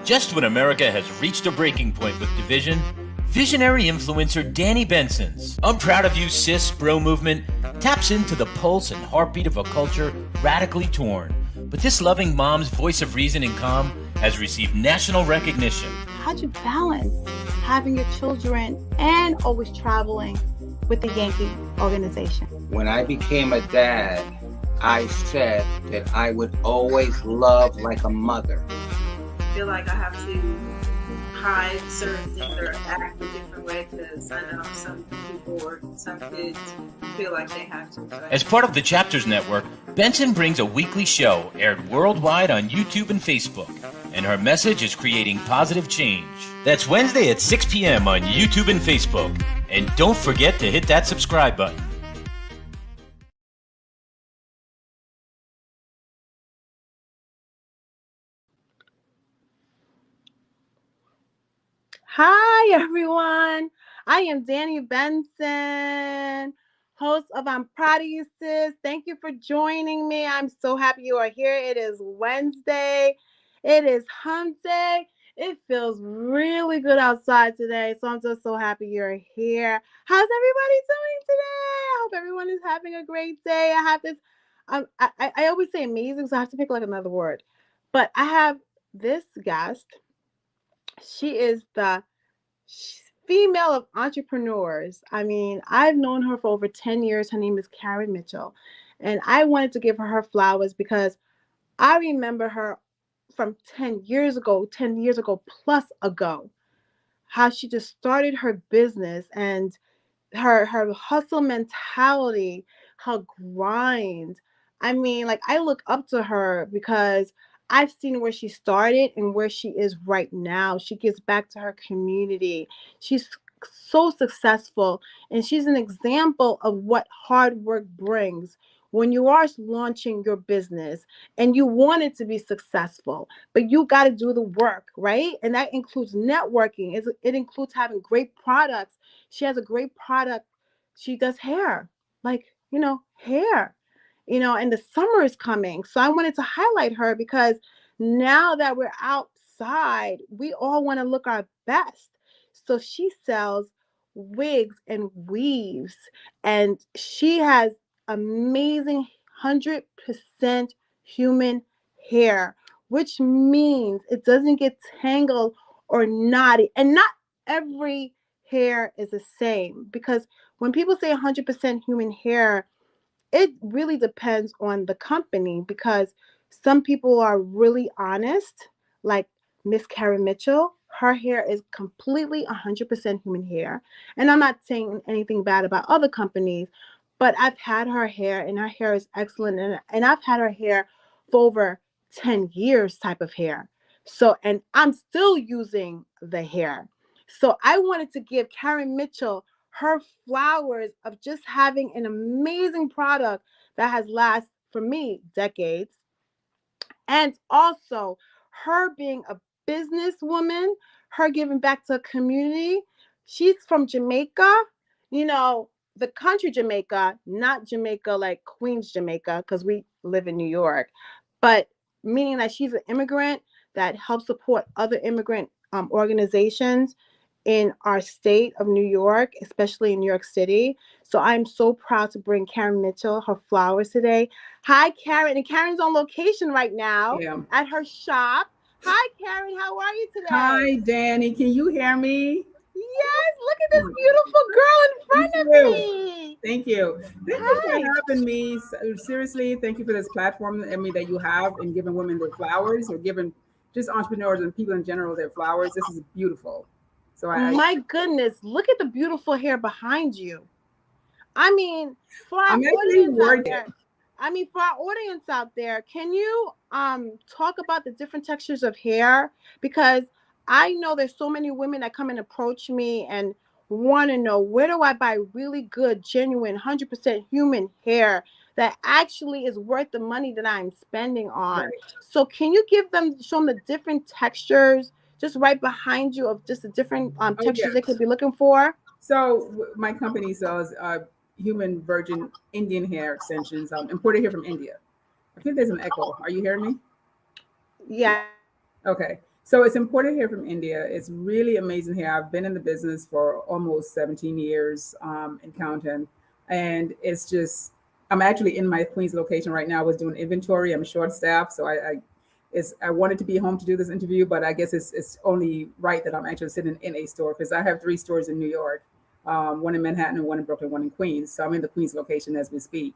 Just when America has reached a breaking point with division, visionary influencer Danni Benson's I'm Proud of You Sis Bro movement taps into the pulse and heartbeat of a culture radically torn. But this loving mom's voice of reason and calm has received national recognition. How'd you balance having your children and always traveling with the Yankee organization? When I became a dad, I said that I would always love like a mother. I feel like I have to hide certain things or act a different way because I know some people or some kids feel like they have to. As part of the Chapters Network, Benson brings a weekly show aired worldwide on YouTube and Facebook, and her message is creating positive change. That's Wednesday at 6 p.m. on YouTube and Facebook. And don't forget to hit that subscribe button. Hi, everyone. I am Danni Benson, host of I'm Proud of You Sis. Thank you for joining me. I'm so happy you are here. It is Wednesday. It is hump day. It feels really good outside today, so I'm just so happy you're here. How's everybody doing today? I hope everyone is having a great day. I have this, I always say amazing, so I have to pick like another word. But I have this guest. She is the female of entrepreneurs. I mean, I've known her for over 10 years. Her name is Karen Mitchell. And I wanted to give her flowers because I remember her from 10 years ago plus ago, how she just started her business and her hustle mentality, her grind. I mean, like, I look up to her because I've seen where she started and where she is right now. She gives back to her community. She's so successful, and she's an example of what hard work brings when you are launching your business and you want it to be successful, but you got to do the work, right? And that includes networking. It includes having great products. She has a great product. She does hair, like, hair. And the summer is coming. So I wanted to highlight her because now that we're outside, we all want to look our best. So she sells wigs and weaves, and she has amazing 100% human hair, which means it doesn't get tangled or knotty. And not every hair is the same, because when people say 100% human hair, it really depends on the company, because some people are really honest, like Miss Karen Mitchell. Her hair is completely 100% human hair. And I'm not saying anything bad about other companies, but I've had her hair and her hair is excellent. And I've had her hair for over 10 years type of hair. So, and I'm still using the hair. So I wanted to give Karen Mitchell her flowers of just having an amazing product that has lasted, for me, decades. And also her being a businesswoman, her giving back to a community. She's from Jamaica, the country Jamaica, not Jamaica like Queens, Jamaica, because we live in New York, but meaning that she's an immigrant that helps support other immigrant organizations in our state of New York, especially in New York City. So I'm so proud to bring Karen Mitchell her flowers today. Hi, Karen. And Karen's on location right now at her shop. Hi, Karen. How are you today? Hi, Danni. Can you hear me? Yes. Look at this beautiful girl in front of me. Thank you. Thank you for having me. Seriously, thank you for this platform, that you have, and giving women their flowers, or giving just entrepreneurs and people in general their flowers. This is beautiful. So my goodness, look at the beautiful hair behind you. I mean, for our audience out there, can you talk about the different textures of hair? Because I know there's so many women that come and approach me and want to know, where do I buy really good, genuine, 100% human hair that actually is worth the money that I'm spending on? Right. So can you show them the different textures just right behind you of just the different textures they could be looking for? So my company sells human virgin Indian hair extensions, imported here from India. I think there's an echo. Are you hearing me? Yeah. Okay. So it's imported here from India. It's really amazing here. I've been in the business for almost 17 years in counting, and it's just I'm actually in my Queens location right now. I was doing inventory. I'm short staffed, so I wanted to be home to do this interview, but I guess it's only right that I'm actually sitting in a store because I have three stores in New York, one in Manhattan, and one in Brooklyn, one in Queens. So I'm in the Queens location as we speak.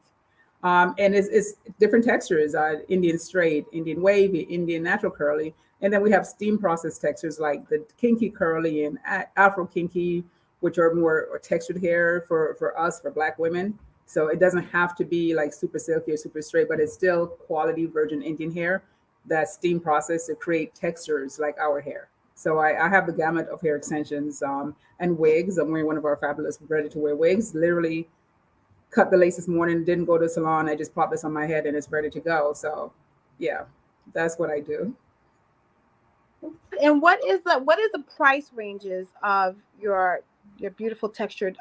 And it's different textures, Indian straight, Indian wavy, Indian natural curly. And then we have steam processed textures like the kinky curly and Afro kinky, which are more textured hair for us, for Black women. So it doesn't have to be like super silky or super straight, but it's still quality virgin Indian hair that's steam processed to create textures like our hair. So I have the gamut of hair extensions and wigs. I'm wearing one of our fabulous ready to wear wigs. Literally cut the lace this morning, didn't go to the salon. I just pop this on my head and it's ready to go. So yeah, that's what I do. And what is the price ranges of your beautiful textured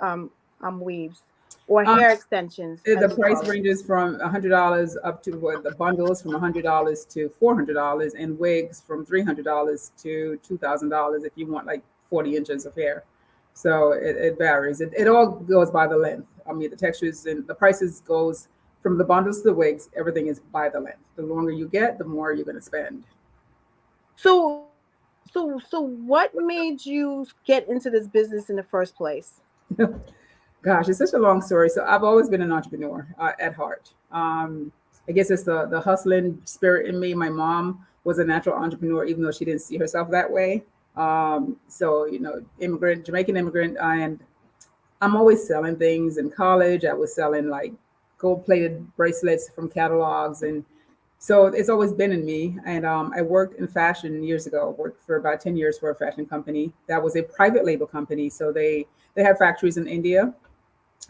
weaves or hair extensions? The price ranges from $100 up to the bundles from $100 to $400, and wigs from $300 to $2,000 if you want like 40 inches of hair. So it varies. It all goes by the length. I mean, the textures and the prices goes from the bundles to the wigs. Everything is by the length. The longer you get, the more you're going to spend. So what made you get into this business in the first place? Gosh, it's such a long story. So I've always been an entrepreneur at heart. I guess it's the hustling spirit in me. My mom was a natural entrepreneur, even though she didn't see herself that way. So, Jamaican immigrant, and I'm always selling things. In college, I was selling like gold-plated bracelets from catalogs, and so it's always been in me. And I worked in fashion years ago. Worked for about 10 years for a fashion company that was a private label company. So they had factories in India,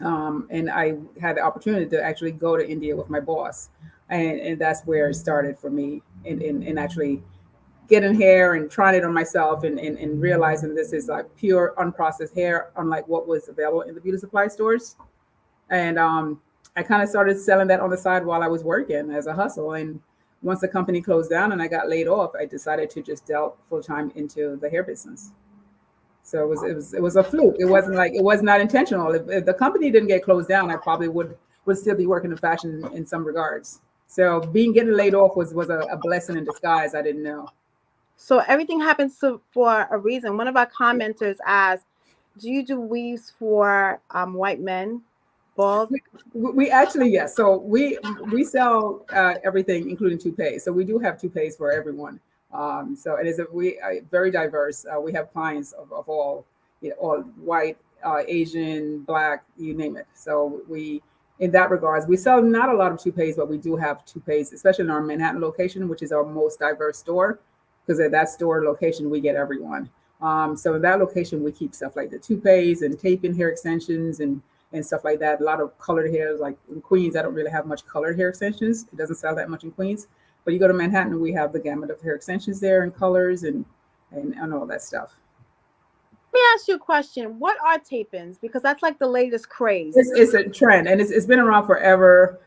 and I had the opportunity to actually go to India with my boss, and that's where it started for me. In actually getting hair and trying it on myself and realizing this is like pure unprocessed hair, unlike what was available in the beauty supply stores. And I kind of started selling that on the side while I was working as a hustle. And once the company closed down and I got laid off, I decided to just delve full time into the hair business. So it was a fluke. It was not intentional. If the company didn't get closed down, I probably would still be working in fashion in some regards. So getting laid off was a blessing in disguise. I didn't know. So everything happens for a reason. One of our commenters asked, "Do you do weaves for white men, bald?" We actually, yes. So we sell everything, including toupees. So we do have toupees for everyone. So it is we are very diverse. We have clients of all, all white, Asian, Black, you name it. So in that regards, we sell not a lot of toupees, but we do have toupees, especially in our Manhattan location, which is our most diverse store. Because at that store location, we get everyone. So in that location, we keep stuff like the toupees and taping hair extensions and stuff like that. A lot of colored hairs, like in Queens, I don't really have much colored hair extensions. It doesn't sell that much in Queens. But you go to Manhattan, we have the gamut of hair extensions there and colors and all that stuff. Let me ask you a question. What are tape-ins? Because that's like the latest craze. It's a trend, and it's been around forever.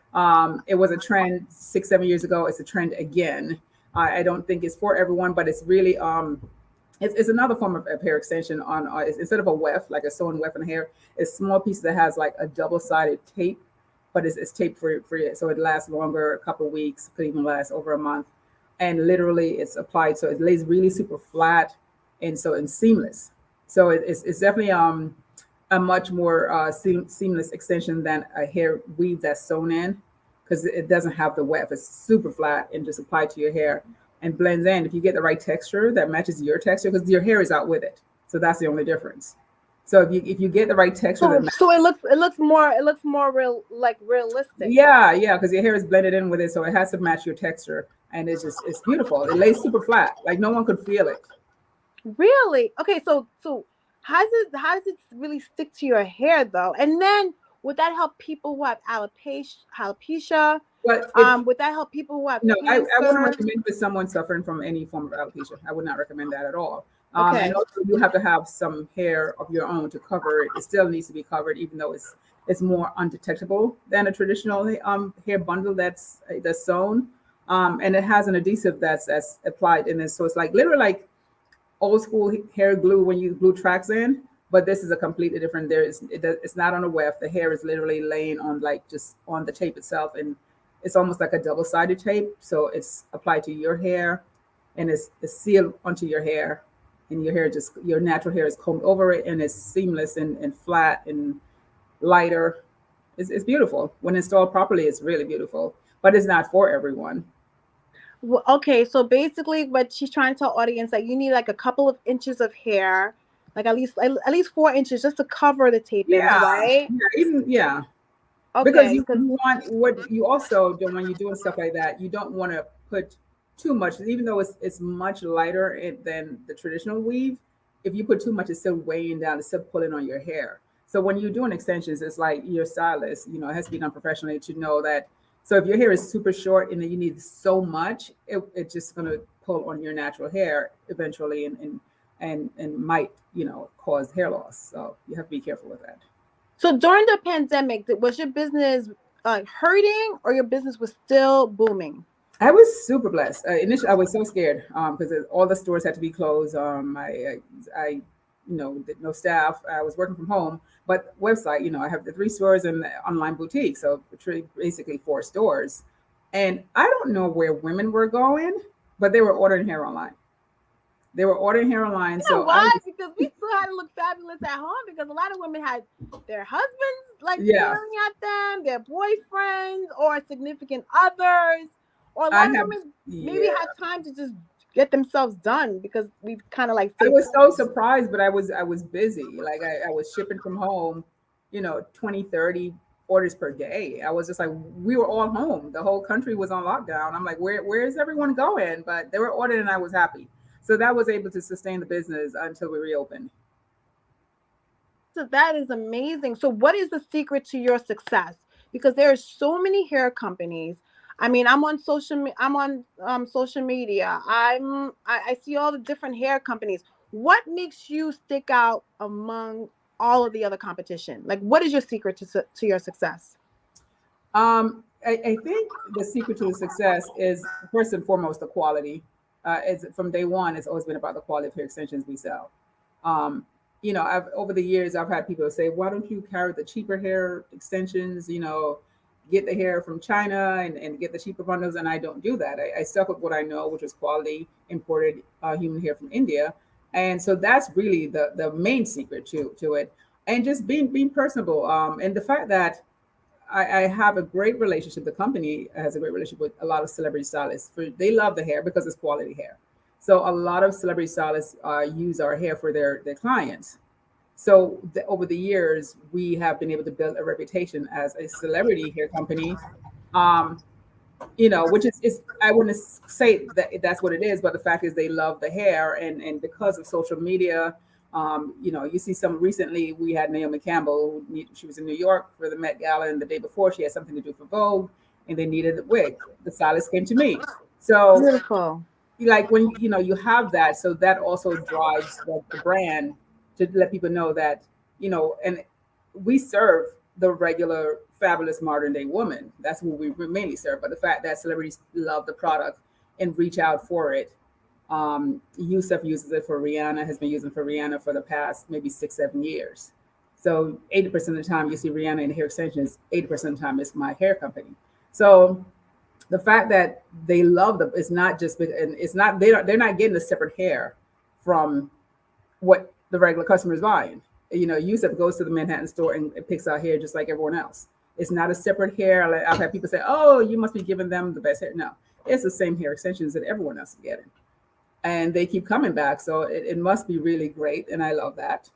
It was a trend 6-7 years ago. It's a trend again. I don't think it's for everyone, but it's really it's another form of hair extension on instead of a weft, like a sewn weft in hair, it's small piece that has like a double-sided tape, but it's tape for so it lasts longer, a couple of weeks, could even last over a month. And literally it's applied so it lays really super flat and seamless. So it's definitely a much more seamless extension than a hair weave that's sewn in, because it doesn't have the weft. It's super flat and just applied to your hair and blends in. If you get the right texture that matches your texture, because your hair is out with it, so that's the only difference. So if you get the right texture, so it looks more realistic. Yeah, because your hair is blended in with it, so it has to match your texture, and it's beautiful. It lays super flat, like no one could feel it. Really? Okay, so how does it really stick to your hair though? And then would that help people who have alopecia? Would that help people who have cancer? I wouldn't recommend for someone suffering from any form of alopecia. I would not recommend that at all. Okay. And also you have to have some hair of your own to cover it. It still needs to be covered, even though it's more undetectable than a traditional hair bundle that's sewn. And it has an adhesive that's applied in it. So it's like literally like old school hair glue when you glue tracks in, but this is a completely different. It's not on a weft. The hair is literally laying on like just on the tape itself, and it's almost like a double-sided tape. So it's applied to your hair, and it's sealed onto your hair, and your natural hair is combed over it, and it's seamless and flat and lighter. It's beautiful. When installed properly, it's really beautiful, but it's not for everyone. Well, okay, so basically, what she's trying to tell audience that you need like a couple of inches of hair, like at least 4 inches, just to cover the tape ins, Yeah, right? yeah. Because Okay, you because want what you also don't when you're doing stuff like that, you don't want to put too much, even though it's much lighter than the traditional weave. If you put too much, it's still weighing down, it's still pulling on your hair. So when you're doing extensions, it's like your stylist, it has to be done professionally to know that. So if your hair is super short and then you need so much, it's just going to pull on your natural hair eventually, and might cause hair loss. So you have to be careful with that. so during the pandemic, was your business hurting or your business was still booming? I was super blessed. Initially, I was so scared because all the stores had to be closed. I did no staff. I was working from home, but website. I have the 3 stores and the online boutique, so basically 4 stores. And I don't know where women were going, but they were ordering hair online. They were ordering hair online. You know So I why? was, Because we still had to look fabulous at home because a lot of women had their husbands like yeah, staring at them, their boyfriends or significant others, or a I lot of have, women maybe yeah. had time to just get themselves done because we've kind of like I stayed was so home. surprised, but I was busy. Like I was shipping from home, 20, 30 orders per day. I was just like, we were all home. The whole country was on lockdown. I'm like, where is everyone going? But they were ordering and I was happy. So that was able to sustain the business until we reopened. So that is amazing. So what is the secret to your success? Because there are so many hair companies. I mean, I'm on social media. I see all the different hair companies. What makes you stick out among all of the other competition? Like what is your secret to your success? I think the secret to the success is first and foremost the quality. Is from day one, it's always been about the quality of hair extensions we sell. Um, I've over the years I've had people say, "Why don't you carry the cheaper hair extensions? Get the hair from China and get the cheaper bundles." And I don't do that. I stuck with what I know, which is quality imported human hair from India, and so that's really the main secret to it, and just being personable. And the fact that I have a great relationship. The company has a great relationship with a lot of celebrity stylists. They love the hair because it's quality hair. So a lot of celebrity stylists use our hair for their clients. So over the years, we have been able to build a reputation as a celebrity hair company. Um, which is I wouldn't say that that's what it is, but the fact is they love the hair, and because of social media, you see some recently we had Naomi Campbell. She was in New York for the Met Gala, and the day before she had something to do for Vogue, and they needed a wig. The stylist came to me. So Beautiful. like when you have that, so that also drives the brand to let people know that and we serve the regular fabulous modern day woman. That's who we mainly serve. But the fact that celebrities love the product and reach out for it. Yusuf uses it for Rihanna, has been using it for Rihanna for the past maybe 6-7 years. So 80% of the time you see Rihanna in hair extensions, 80% of the time it's my hair company. So the fact that they love them, it's not just, and it's not, they're not getting a separate hair from what the regular customer is buying. Yusuf goes to the Manhattan store and picks out hair just like everyone else. It's not a separate hair. Like, I've had people say, "Oh, you must be giving them the best hair." No, it's the same hair extensions that everyone else is getting, and they keep coming back. So it must be really great, and I love that.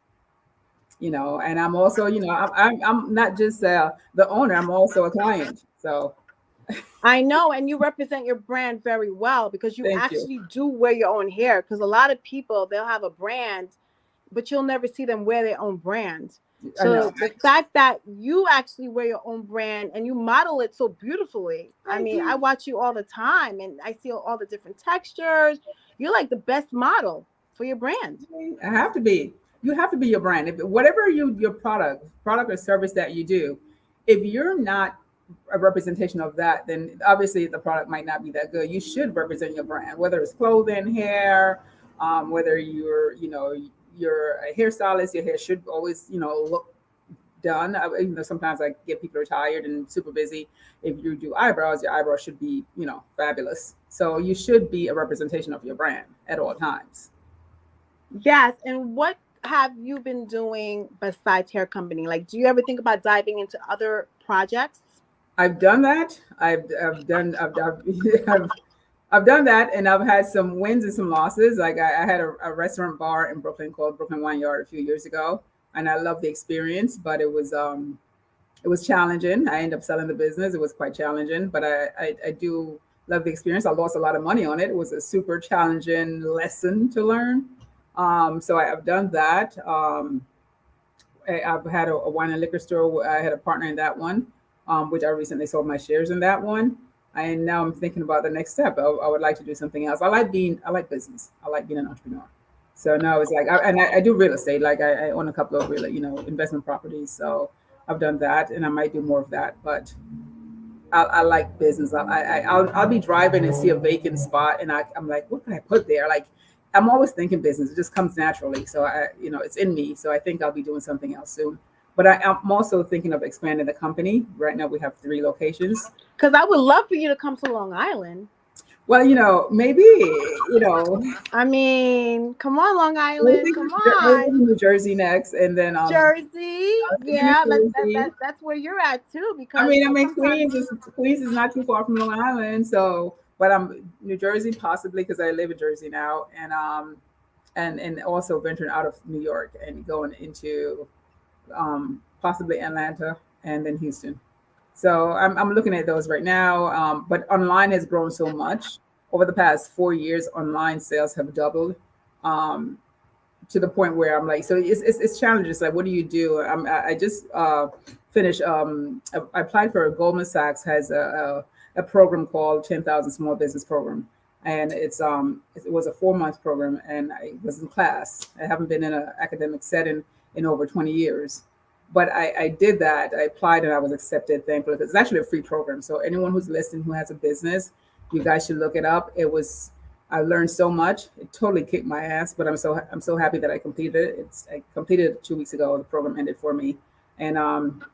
And I'm also, I'm not just the owner. I'm also a client. So I know, and you represent your brand very well because you thank you. actually do wear your own hair. Because a lot of people they'll have a brand, but you'll never see them wear their own brand. I know. So the fact that you actually wear your own brand and you model it so beautifully. I Thank mean, I you. watch you all the time and I see all the different textures. You're like the best model for your brand. I have to be. You have to be your brand. If whatever your product or service that you do, if you're not a representation of that, then obviously the product might not be that good. You should represent your brand, whether it's clothing, hair, Whether you're a hairstylist, your hair should always, look done. Even though sometimes I get people are tired and super busy. If you do eyebrows, your eyebrows should be, fabulous. So you should be a representation of your brand at all times. Yes. And what have you been doing besides hair company? Like, do you ever think about diving into other projects? I've done that. I've, I've done that, and I've had some wins and some losses. Like I had a restaurant bar in Brooklyn called Brooklyn Wine Yard a few years ago, and I loved the experience, but it was challenging. I ended up selling the business. It was quite challenging, but I do love the experience. I lost a lot of money on it. It was a super challenging lesson to learn. So I've done that. I've had a wine and liquor store. I had a partner in that one, which I recently sold my shares in that one. And now I'm thinking about the next step. I would like to do something else. I like business. I like being an entrepreneur. So now it's like, I do real estate. Like I own a couple of real, investment properties. So I've done that, and I might do more of that. But I like business. I'll be driving and see a vacant spot, and I'm like, what can I put there? Like, I'm always thinking business. It just comes naturally. So it's in me. So I think I'll be doing something else soon. But I'm also thinking of expanding the company. Right now we have 3 locations. Because I would love for you to come to Long Island. Well, maybe, I mean, come on, Long Island. Come on. New Jersey next, and then Jersey. Yeah, Jersey. that's where you're at too. Because I mean, Queens is not too far from Long Island. So, but I'm New Jersey possibly because I live in Jersey now, and also venturing out of New York and going into possibly Atlanta and then Houston. So I'm looking at those right now. But online has grown so much over the past 4 years. Online sales have doubled to the point where I'm like, so it's challenges. Like, what do you do? I just finished. I applied for a Goldman Sachs has a program called 10,000 Small Business Program, and it was a 4-month program, and I was in class. I haven't been in an academic setting in over 20 years. But I did that. I applied and I was accepted, thankfully. It's actually a free program. So anyone who's listening who has a business, you guys should look it up. I learned so much. It totally kicked my ass, but I'm so happy that I completed it. I completed it 2 weeks ago. The program ended for me. And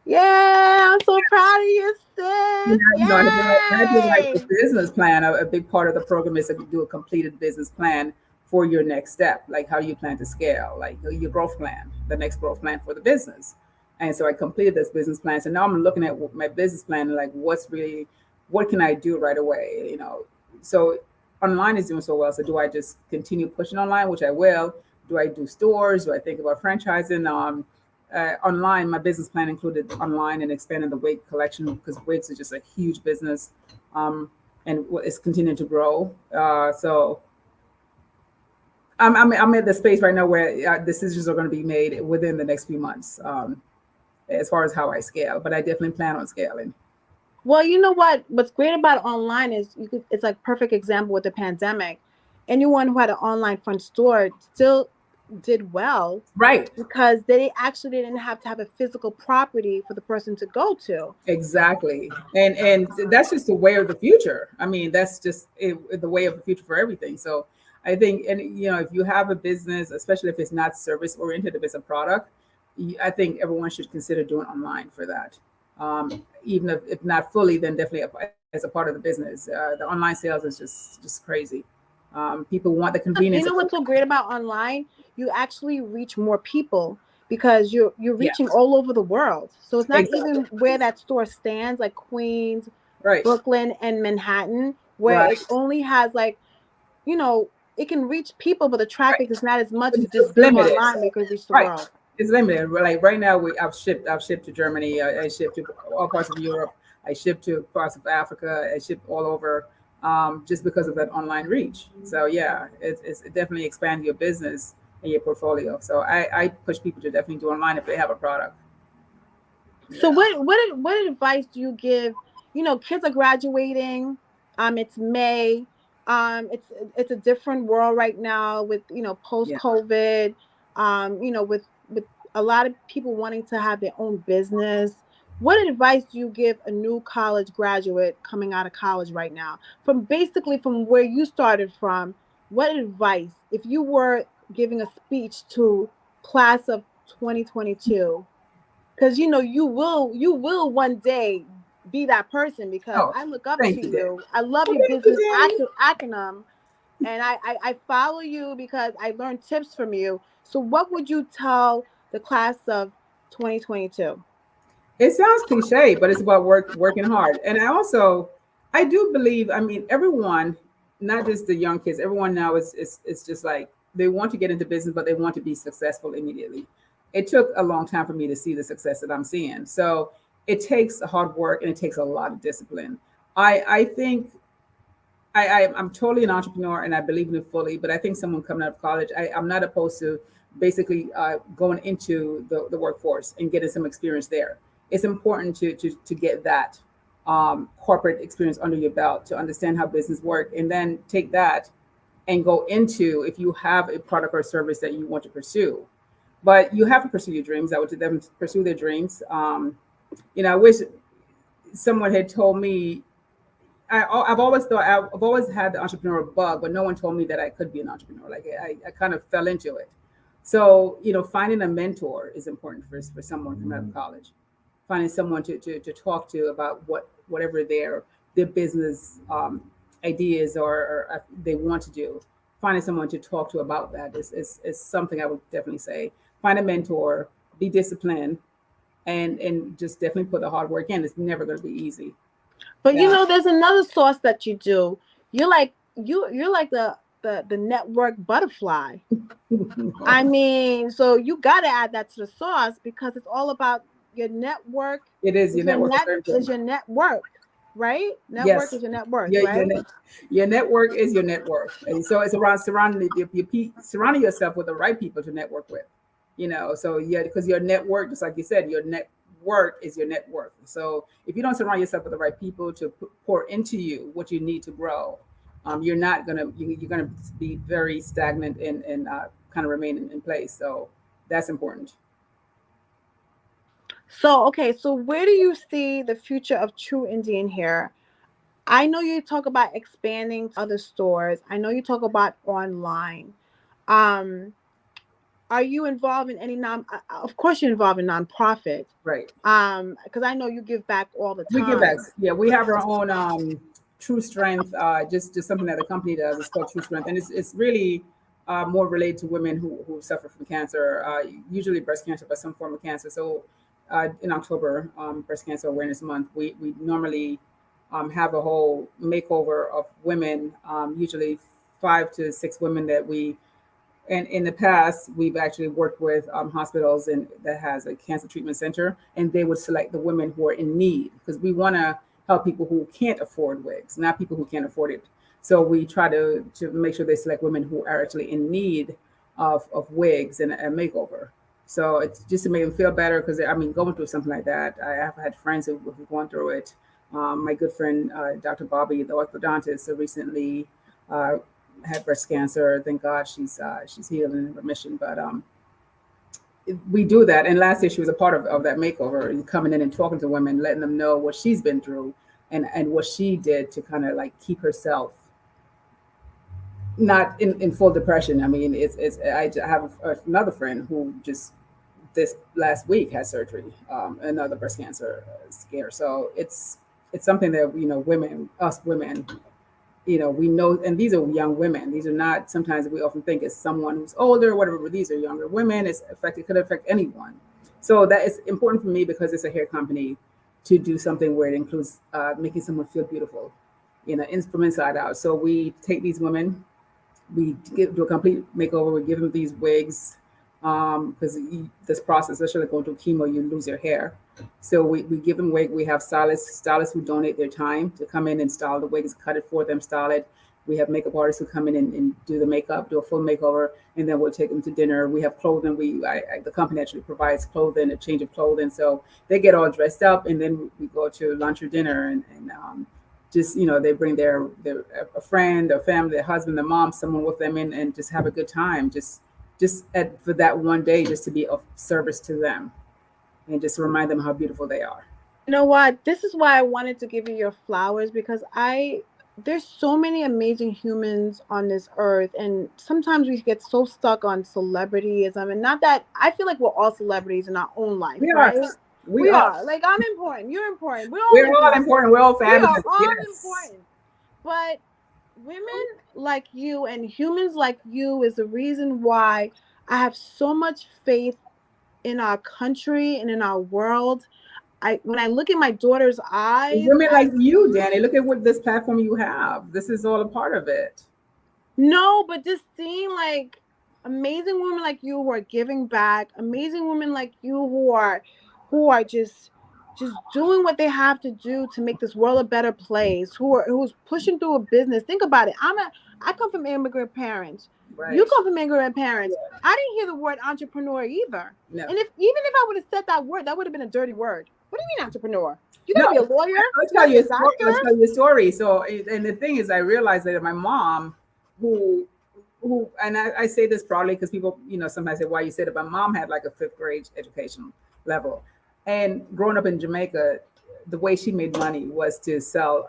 yeah, I'm so proud of you, sis. I do like the business plan. A big part of the program is to do a completed business plan for your next step. Like, how do you plan to scale? Like your growth plan, the next growth plan for the business. And so I completed this business plan. So now I'm looking at my business plan and like, what can I do right away? So online is doing so well. So do I just continue pushing online, which I will? Do I do stores? Do I think about franchising? Online, my business plan included online and expanding the wig collection because wigs is just a huge business, and it's continuing to grow. So I'm at the space right now where decisions are going to be made within the next few months. As far as how I scale, but I definitely plan on scaling. Well, you know what's great about online is it's like perfect example with the pandemic. Anyone who had an online front store still did well, right? Because they actually didn't have to have a physical property for the person to go to. Exactly, and that's just the way of the future. I mean, that's just the way of the future for everything. So I think, and if you have a business, especially if it's not service oriented, if it's a product, I think everyone should consider doing online for that. Even if not fully, then definitely as a part of the business. The online sales is just crazy. People want the convenience. You know what's so great about online? You actually reach more people because you're reaching all over the world. So it's not even where that store stands, like Queens, right, Brooklyn, and Manhattan, where it only has like, it can reach people, but the traffic is not as much as just limited online because reach the world. It's limited. Like right now, I've shipped to Germany. I shipped to all parts of Europe. I shipped to parts of Africa. I shipped all over, just because of that online reach. So yeah, it's definitely expand your business and your portfolio. So I push people to definitely do online if they have a product. Yeah. So what advice do you give? Kids are graduating. It's May. It's a different world right now with post COVID. With a lot of people wanting to have their own business. What advice do you give a new college graduate coming out of college right now, from where you started from, what advice, if you were giving a speech to class of 2022, because you will one day be that person, because Oh, I look up thank to you, Danny. you. I love Well, your thank you, business Danny. acronym, and I follow you because I learned tips from you. So what would you tell the class of 2022? It sounds cliche, but it's about working hard. And I do believe, I mean, everyone, not just the young kids, everyone now is just like they want to get into business, but they want to be successful immediately. It took a long time for me to see the success that I'm seeing. So it takes hard work and it takes a lot of discipline. I think I'm totally an entrepreneur and I believe in it fully. But I think someone coming out of college, I'm not opposed to basically going into the workforce and getting some experience there. It's important to get that corporate experience under your belt to understand how business work, and then take that and go into, if you have a product or service that you want to pursue. But you have to pursue your dreams. I would tell them to pursue their dreams. I wish someone had told me I've always thought I've always had the entrepreneurial bug, but no one told me that I could be an entrepreneur. Like I kind of fell into it. So finding a mentor is important for someone coming out of college. Finding someone to talk to about whatever their business ideas or they want to do. Finding someone to talk to about that is something I would definitely say. Find a mentor, be disciplined, and just definitely put the hard work in. It's never going to be easy. But Yeah. there's another sauce that you do. You're like the network butterfly. I mean, so you got to add that to the sauce, because it's all about your network. It is your network is very Is important. your network, right? Network Yes. is your net worth, Yeah, right? your network is your net worth. And so it's around surrounding yourself with the right people to network with. So yeah, because your network, just like you said, your network is your net worth. So if you don't surround yourself with the right people to pour into you what you need to grow, you're gonna be very stagnant and kind of remain in place. So that's important. So okay, so where do you see the future of True Indian Hair? I know you talk about expanding to other stores. I know you talk about online. Um, are you involved in any of course you're involved in nonprofit. Right. Because I know you give back all the We give back. time. Yeah, we have our own True Strength. Just something that the company does. It's called True Strength, and it's really more related to women who suffer from cancer, usually breast cancer, but some form of cancer. So in October, Breast Cancer Awareness Month, we normally have a whole makeover of women, usually 5 to 6 women that we. And in the past, we've actually worked with hospitals that has a cancer treatment center, and they would select the women who are in need, because we want to help people who can't afford wigs, not people who can't afford it. So we try to make sure they select women who are actually in need of wigs and a makeover. So it's just to make them feel better, because I mean, going through something like that, I have had friends who've gone through it. My good friend, Dr. Bobby, the orthodontist, recently had breast cancer. Thank God she's healed and in remission. But we do that. And last year she was a part of that makeover, and coming in and talking to women, letting them know what she's been through and what she did to kind of like keep herself not in full depression. I mean, I have another friend who just this last week had surgery, another breast cancer scare. So it's something that us women, we know, and these are young women. These are not, sometimes we often think it's someone who's older or whatever, but these are younger women. It could affect anyone. So that is important for me, because it's a hair company, to do something where it includes making someone feel beautiful, from inside out. So we take these women, we do a complete makeover. We give them these wigs, because this process, especially going through chemo, you lose your hair. So we give them wig. We have stylists who donate their time to come in and style the wigs, cut it for them, style it. We have makeup artists who come in and do the makeup, do a full makeover, and then we'll take them to dinner. We have clothing. The company actually provides clothing, a change of clothing, so they get all dressed up, and then we go to lunch or dinner, and just they bring their a friend, their family, their husband, their mom, someone with them, and just have a good time. For that one day, just to be of service to them, and just to remind them how beautiful they are. You know what? This is why I wanted to give you your flowers, because I there's so many amazing humans on this earth, and sometimes we get so stuck on celebrityism, and not that I feel like we're all celebrities in our own life, We are. right? We We are. are. Like, I'm important, you're important, we're all We're all important. important. We're all We are fabulous. all Yes. important. But women like you and humans like you is the reason why I have so much faith in our country and in our world. When I look in my daughter's eyes, Women like you, Danny, look at what this platform you have. This is all a part of it. no, but just seeing like amazing women like you who are giving back, amazing women like you who are just doing what they have to do to make this world a better place, who's pushing through a business. Think about it. I come from immigrant parents. You Right. come from immigrant parents. Yeah. I didn't hear the word entrepreneur either. No. And if I would have said that word, that would have been a dirty word. What do you mean entrepreneur? You No, gotta be a lawyer? I'll You tell gotta be you a a story. doctor? I'll tell you a story. So, and the thing is, I realized that my mom, who, and I say this proudly because people, sometimes say, "Why you say that?" My mom had like a fifth grade education level, and growing up in Jamaica, the way she made money was to sell,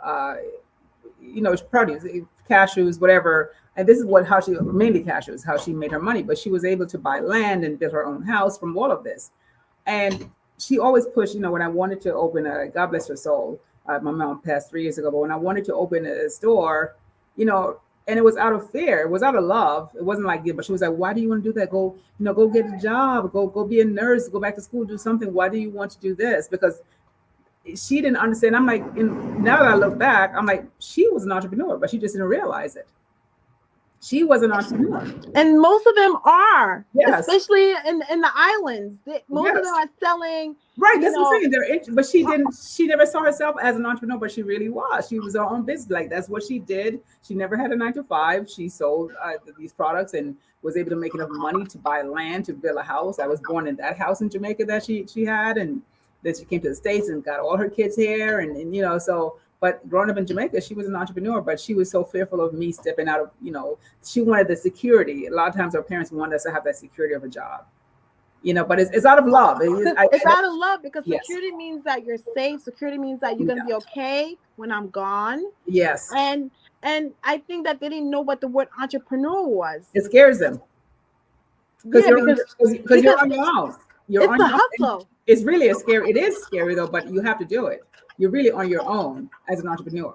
produce, cashews, whatever. And this is how she mainly cashews, how she made her money. But she was able to buy land and build her own house from all of this. And she always pushed, when I wanted to open God bless her soul, my mom passed 3 years ago, but when I wanted to open a store, and it was out of fear, it was out of love. It wasn't like, but she was like, why do you want to do that? Go get a job, go be a nurse, go back to school, do something. Why do you want to do this? Because she didn't understand. I'm like, now that I look back, I'm like, she was an entrepreneur, but she just didn't realize it. She was an entrepreneur. And most of them are, Yes. especially in the islands. Most of them Yes. are selling. Right, that's what I'm saying. But she didn't. She never saw herself as an entrepreneur, but she really was. She was her own business. Like that's what she did. She never had a 9 to 5. She sold these products and was able to make enough money to buy land to build a house. I was born in that house in Jamaica that she had, and then she came to the States and got all her kids here, and so. But growing up in Jamaica, she was an entrepreneur, but she was so fearful of me stepping out of, she wanted the security. A lot of times our parents wanted us to have that security of a job. But it's out of love. It's out of love because yes. Security means that you're safe. Security means that you're gonna be okay when I'm gone. Yes. And I think that they didn't know what the word entrepreneur was. It scares them. Because you're on your own. It's a hustle. It's really it is scary though, but you have to do it. You're really on your own as an entrepreneur.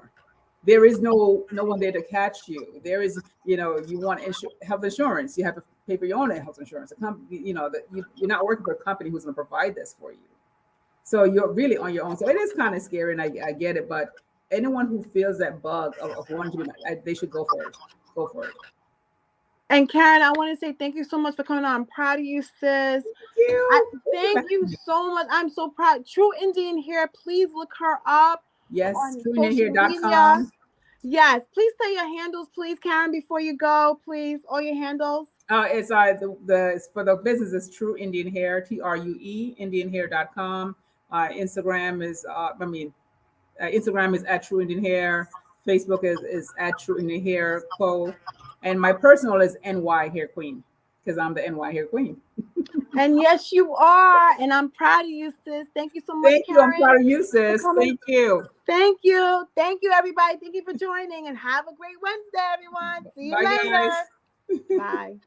There is no one there to catch you. There is, you want health insurance. You have to pay for your own health insurance. A company, you're not working for a company who's going to provide this for you. So you're really on your own. So it is kind of scary, and I get it. But anyone who feels that bug of wanting to be, they should go for it. Go for it. And Karen, I want to say thank you so much for coming on. I'm proud of you, sis. Thank you so much. I'm so proud. True Indian Hair. Please look her up. Yes, on trueindianhair.com. Yes, please say your handles, please, Karen, before you go, please. All your handles. It's for the business is True Indian Hair, TRUE Indianhair.com. Instagram is Instagram is at True Indian Hair. Facebook is at True Indian Hair Co. And my personal is NY Hair Queen because I'm the NY Hair Queen. And yes, you are. And I'm proud of you, sis. Thank you so much, Thank Karen. you. I'm proud of you, sis. Thank you. Thank you. Thank you, everybody. Thank you for joining and have a great Wednesday, everyone. See you later. Guys. Bye.